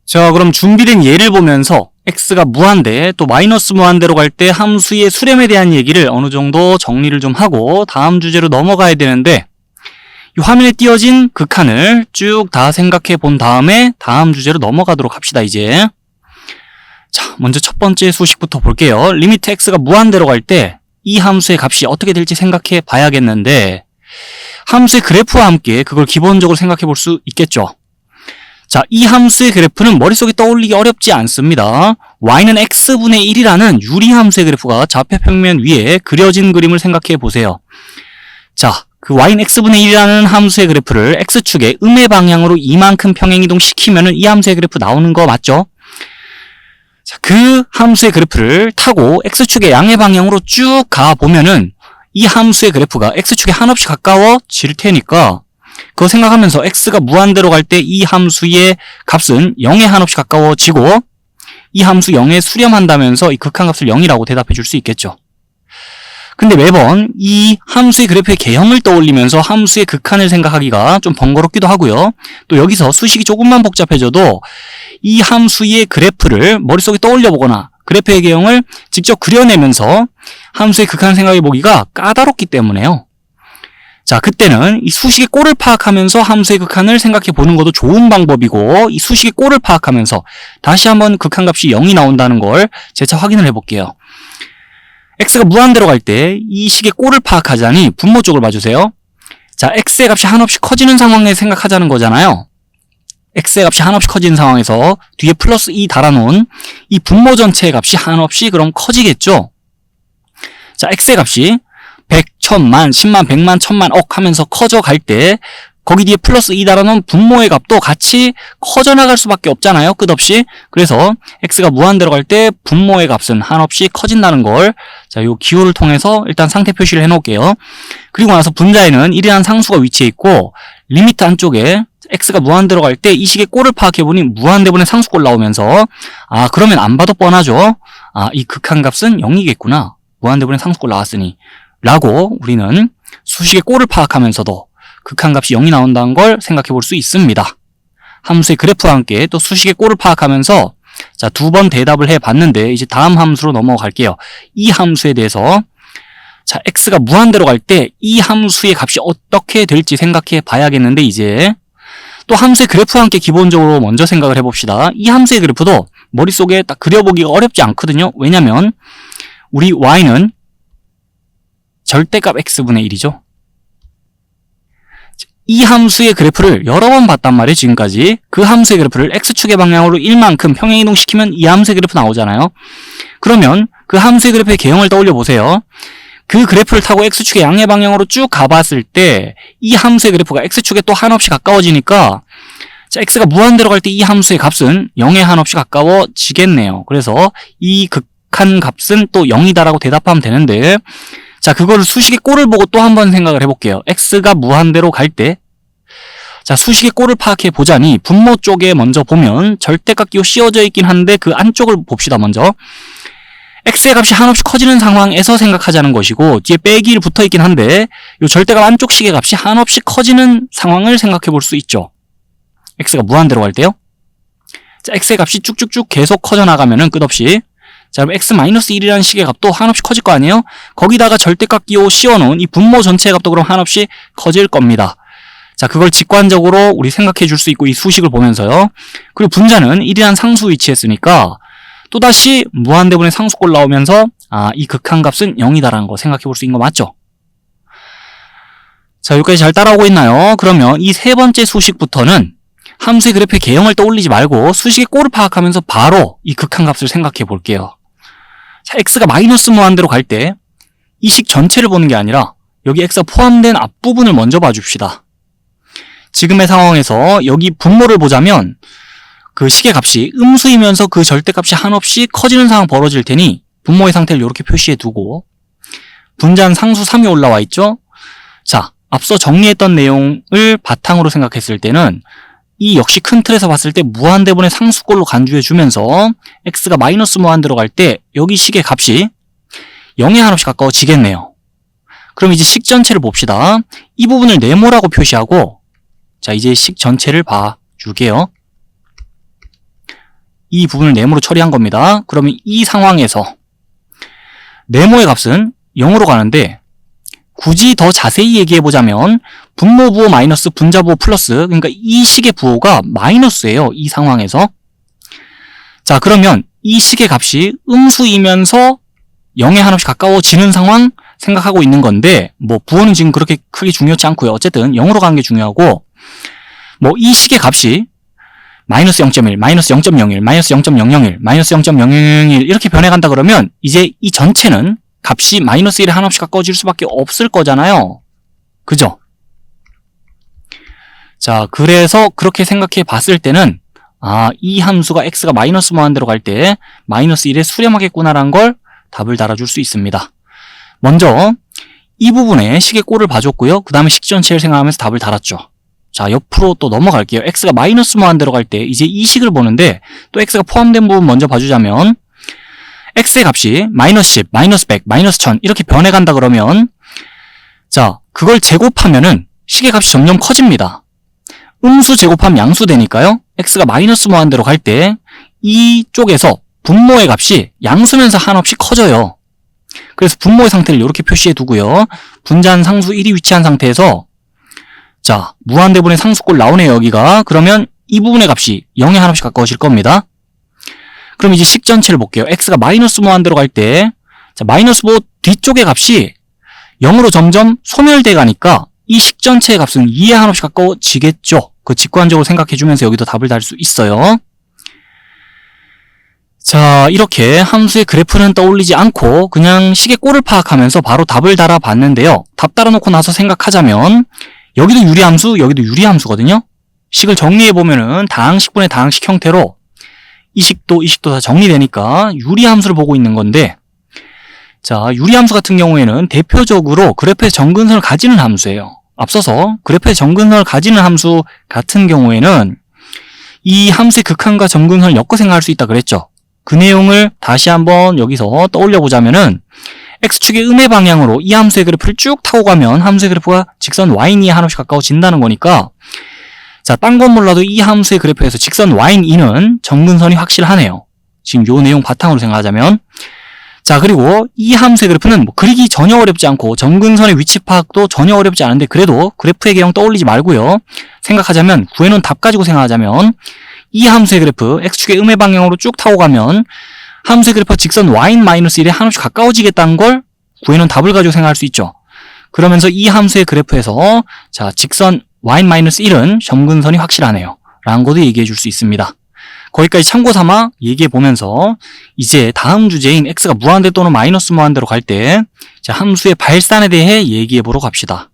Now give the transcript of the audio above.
자, 그럼 준비된 예를 보면서 x가 무한대 또 마이너스 무한대로 갈 때 함수의 수렴에 대한 얘기를 어느 정도 정리를 좀 하고 다음 주제로 넘어가야 되는데, 이 화면에 띄어진 극한을 쭉 다 생각해 본 다음에 다음 주제로 넘어가도록 합시다. 이제 자, 먼저 첫 번째 수식부터 볼게요. 리미트 x가 무한대로 갈 때 이 함수의 값이 어떻게 될지 생각해 봐야겠는데, 함수의 그래프와 함께 그걸 기본적으로 생각해 볼 수 있겠죠. 자, 이 함수의 그래프는 머릿속에 떠올리기 어렵지 않습니다. y는 x분의 1이라는 유리함수의 그래프가 좌표평면 위에 그려진 그림을 생각해 보세요. 자, 그 y는 x분의 1이라는 함수의 그래프를 x축의 음의 방향으로 이만큼 평행이동 시키면은 이 함수의 그래프 나오는 거 맞죠? 자, 그 함수의 그래프를 타고 x축의 양의 방향으로 쭉 가보면은 이 함수의 그래프가 x축에 한없이 가까워질 테니까, 그거 생각하면서 x가 무한대로 갈 때 이 함수의 값은 0에 한없이 가까워지고, 이 함수 0에 수렴한다면서 이 극한값을 0이라고 대답해 줄 수 있겠죠. 근데 매번 이 함수의 그래프의 개형을 떠올리면서 함수의 극한을 생각하기가 좀 번거롭기도 하고요. 또 여기서 수식이 조금만 복잡해져도 이 함수의 그래프를 머릿속에 떠올려 보거나 그래프의 개형을 직접 그려내면서 함수의 극한 생각해 보기가 까다롭기 때문에요. 자, 그때는 이 수식의 꼴을 파악하면서 함수의 극한을 생각해 보는 것도 좋은 방법이고, 이 수식의 꼴을 파악하면서 다시 한번 극한값이 0이 나온다는 걸 재차 확인을 해볼게요. x가 무한대로 갈 때 이 식의 꼴을 파악하자니 분모 쪽을 봐주세요. 자, x의 값이 한없이 커지는 상황에 생각하자는 거잖아요. x의 값이 한없이 커지는 상황에서 뒤에 플러스 2 달아놓은 이 분모 전체의 값이 한없이 그럼 커지겠죠. 자, x의 값이 100, 1000만, 10만, 100만, 1000만, 억 하면서 커져갈 때 거기 뒤에 플러스 2 달아놓은 분모의 값도 같이 커져나갈 수밖에 없잖아요. 끝없이. 그래서 x가 무한대로 갈 때 분모의 값은 한없이 커진다는 걸, 자, 요 기호를 통해서 일단 상태 표시를 해놓을게요. 그리고 나서 분자에는 1이라는 상수가 위치해 있고, 리미트 안쪽에 x가 무한대로 갈 때 이 식의 꼴을 파악해보니 무한대분의 상수꼴 나오면서, 아, 그러면 안 봐도 뻔하죠. 아, 이 극한값은 0이겠구나. 무한대분의 상수꼴 나왔으니. 라고 우리는 수식의 꼴을 파악하면서도 극한값이 0이 나온다는 걸 생각해 볼 수 있습니다. 함수의 그래프와 함께 또 수식의 꼴을 파악하면서, 자, 2번 대답을 해봤는데 이제 다음 함수로 넘어갈게요. 이 함수에 대해서, 자, x가 무한대로 갈 때 이 함수의 값이 어떻게 될지 생각해 봐야겠는데, 이제 또 함수의 그래프와 함께 기본적으로 먼저 생각을 해봅시다. 이 함수의 그래프도 머릿속에 딱 그려보기가 어렵지 않거든요. 왜냐면 우리 y는 절대값 x분의 1이죠. 이 함수의 그래프를 여러 번 봤단 말이에요, 지금까지. 그 함수의 그래프를 x축의 방향으로 1만큼 평행이동시키면 이 함수의 그래프 나오잖아요. 그러면 그 함수의 그래프의 개형을 떠올려 보세요. 그 그래프를 타고 x축의 양의 방향으로 쭉 가봤을 때 이 함수의 그래프가 x축에 또 한없이 가까워지니까, 자, x가 무한대로 갈 때 이 함수의 값은 0에 한없이 가까워지겠네요. 그래서 이 극한 값은 또 0이다라고 대답하면 되는데, 자, 그거를 수식의 꼴을 보고 또 한번 생각을 해볼게요. x가 무한대로 갈 때, 자, 수식의 꼴을 파악해 보자니 분모 쪽에 먼저 보면 절대값 기호 씌워져 있긴 한데 그 안쪽을 봅시다. 먼저 x의 값이 한없이 커지는 상황에서 생각하자는 것이고, 뒤에 빼기를 붙어 있긴 한데 이 절대값 안쪽 식의 값이 한없이 커지는 상황을 생각해 볼 수 있죠. x가 무한대로 갈 때요. 자, x의 값이 쭉쭉쭉 계속 커져 나가면은 끝없이, 자, 그럼 x-1이라는 식의 값도 한없이 커질 거 아니에요? 거기다가 절대값 기호 씌워놓은 이 분모 전체의 값도 그럼 한없이 커질 겁니다. 자, 그걸 직관적으로 우리 생각해 줄 수 있고, 이 수식을 보면서요. 그리고 분자는 1이라는 상수 위치했으니까 또다시 무한대분의 상수꼴 나오면서, 아, 이 극한값은 0이다라는 거 생각해 볼 수 있는 거 맞죠? 자, 여기까지 잘 따라오고 있나요? 그러면 이 세 번째 수식부터는 함수의 그래프의 개형을 떠올리지 말고 수식의 꼴을 파악하면서 바로 이 극한값을 생각해 볼게요. 자, x가 마이너스 무한대로 갈 때 이 식 전체를 보는 게 아니라 여기 x가 포함된 앞부분을 먼저 봐줍시다. 지금의 상황에서 여기 분모를 보자면 그 식의 값이 음수이면서 그 절대값이 한없이 커지는 상황 벌어질 테니 분모의 상태를 이렇게 표시해 두고, 분자는 상수 3이 올라와 있죠. 자, 앞서 정리했던 내용을 바탕으로 생각했을 때는 이 역시 큰 틀에서 봤을 때 무한대분의 상수꼴로 간주해 주면서 x가 마이너스 무한대로 갈 때 여기 식의 값이 0에 한없이 가까워지겠네요. 그럼 이제 식 전체를 봅시다. 이 부분을 네모라고 표시하고, 자, 이제 식 전체를 봐줄게요. 이 부분을 네모로 처리한 겁니다. 그러면 이 상황에서 네모의 값은 0으로 가는데 굳이 더 자세히 얘기해보자면 분모 부호 마이너스 분자 부호 플러스, 그러니까 이 식의 부호가 마이너스예요. 이 상황에서. 자, 그러면 이 식의 값이 음수이면서 0에 한없이 가까워지는 상황 생각하고 있는 건데, 뭐 부호는 지금 그렇게 크게 중요치 않고요. 어쨌든 0으로 가는 게 중요하고, 뭐 이 식의 값이 마이너스 0.1, 마이너스 0.01, 마이너스 0.001, 마이너스 0.001 이렇게 변해간다 그러면 이제 이 전체는 값이 마이너스 1에 한없이 가까워질 수밖에 없을 거잖아요. 그죠? 자, 그래서 그렇게 생각해 봤을 때는 이 함수가 x가 마이너스 무한대로 갈 때 마이너스 1에 수렴하겠구나라는 걸 답을 달아줄 수 있습니다. 먼저 이 부분에 식의 꼴을 봐줬고요. 그 다음에 식 전체를 생각하면서 답을 달았죠. 자, 옆으로 또 넘어갈게요. x가 마이너스 무한대로 갈 때 이제 이 식을 보는데 또 x가 포함된 부분 먼저 봐주자면 x의 값이 마이너스 10, 마이너스 100, 마이너스 1000 이렇게 변해간다 그러면 자, 그걸 제곱하면은 식의 값이 점점 커집니다. 음수 제곱하면 양수 되니까요. x가 마이너스 무한대로 갈 때 이쪽에서 분모의 값이 양수면서 한없이 커져요. 그래서 분모의 상태를 이렇게 표시해 두고요. 분자는 상수 1이 위치한 상태에서 자, 무한대분의 상수꼴 나오네요, 여기가. 그러면 이 부분의 값이 0에 한없이 가까워질 겁니다. 그럼 이제 식 전체를 볼게요. x가 마이너스 무한대로 갈 때 자, 마이너스 뭐 뒤쪽의 값이 0으로 점점 소멸돼 가니까 이 식 전체의 값은 2에 한없이 가까워지겠죠. 그 직관적으로 생각해주면서 여기도 답을 달 수 있어요. 자, 이렇게 함수의 그래프는 떠올리지 않고 그냥 식의 꼴을 파악하면서 바로 답을 달아봤는데요. 답 달아놓고 나서 생각하자면 여기도 유리함수, 여기도 유리함수거든요. 식을 정리해보면은 다항식분의 다항식 형태로 이 식도 다 정리되니까 유리함수를 보고 있는 건데, 자, 유리함수 같은 경우에는 대표적으로 그래프의 정근선을 가지는 함수예요. 앞서서 그래프의 정근선을 가지는 함수 같은 경우에는 이 함수의 극한과 정근선을 엮어 생각할 수 있다 그랬죠. 그 내용을 다시 한번 여기서 떠올려 보자면은 x축의 음의 방향으로 이 함수의 그래프를 쭉 타고 가면 함수의 그래프가 직선 y2에 한없이 가까워진다는 거니까, 자, 딴 건 몰라도 이 함수의 그래프에서 직선 y2는 정근선이 확실하네요. 지금 요 내용 바탕으로 생각하자면. 자, 그리고 이 함수의 그래프는 뭐 그리기 전혀 어렵지 않고 정근선의 위치 파악도 전혀 어렵지 않은데 그래도 그래프의 개형 떠올리지 말고요. 생각하자면 구해놓은 답 가지고 생각하자면 이 함수의 그래프 x축의 음의 방향으로 쭉 타고 가면 함수의 그래프가 직선 y-1에 한없이 가까워지겠다는 걸 구해놓은 답을 가지고 생각할 수 있죠. 그러면서 이 함수의 그래프에서 자, 직선 y-1은 점근선이 확실하네요 라는 것도 얘기해 줄 수 있습니다. 거기까지 참고 삼아 얘기해 보면서 이제 다음 주제인 x가 무한대 또는 마이너스 무한대로 갈 때 함수의 발산에 대해 얘기해 보러 갑시다.